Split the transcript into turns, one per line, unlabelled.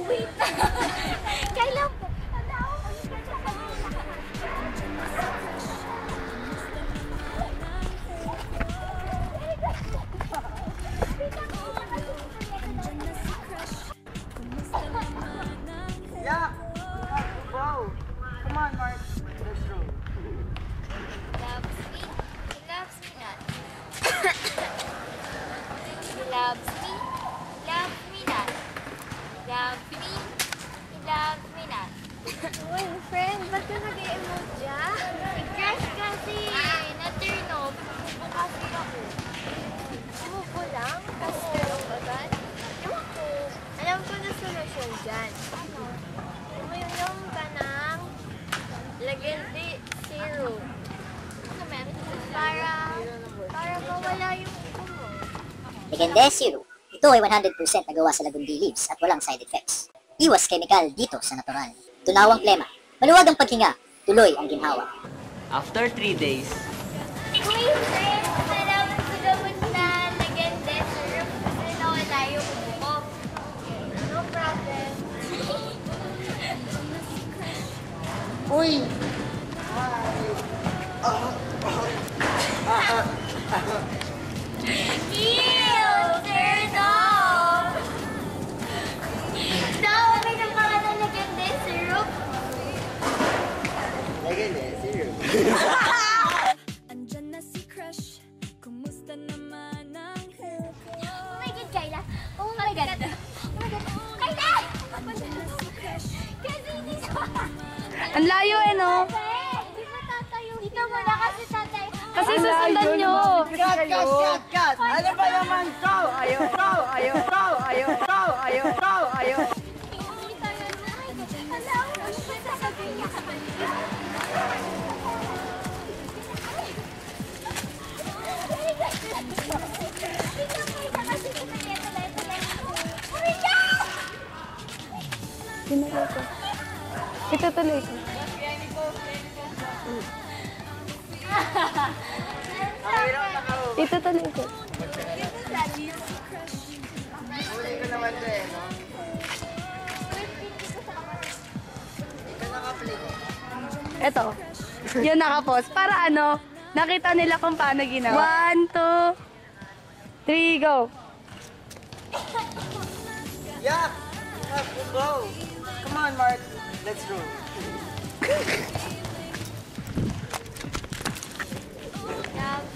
wait na. Kailan po?
Yeah! Wow! Come on, Mark. Let's go.
Loves me. He loves me not. He loves me. Loves me not. Loves me. He loves me not. Uy, friend, ba't ka nag-emote dyan? I-crush kasi. Na-turn off. Kasi ako. Sumuko lang? Tapos turn off agad? Ewan ko. Alam ko na solusyon dyan. Ano? Uminom ka ng Legendi Zero. Ano meron? Para mawala yung upo mo.
Legende Zero. Ito ay 100% nagawa sa lagundi leaves at walang side effects. Iwas chemical dito sa natural. Tunawang plema. Maluwag ang paghinga. Tuloy ang ginhawa.
After 3 days,
Uy, friend! Salamat sa gamot na Legendi Zero kasi nawala yung upo ko. No problem.
Uy!
Ew! Turn off! Nakawagay ng mga na Legendi Zero.
Legende Zero.
Andyan na si Crush, kumusta naman ang health?
Oh my God, Kayla! Oh my God! Oh my God! Kayla!
Andyan na si Crush,
Kasi hindi siya.
Ang layo eh, no?
Hindi pa tatayo. Dito muna kasi tatay.
Kasi susundan nyo.
Cut! Ano ba naman? Go! Ayaw! Go! Ayaw! Go! Ayaw! Go! Ayaw! Go! Ayaw!
Hindi tayo na. Hala, ano ba sasabihin niya sa kanila?
Tinuloy ko. Itutuloy ko. Itutuloy ko.
Huli ko naman to eh, no? Ikaw naka-play ko.
Eto. Yun nakapost. Para ano, nakita nila kung paano ginawa. 1, 2, 3, go.
Yeah! Go! Come on, Mark. Let's go.
Love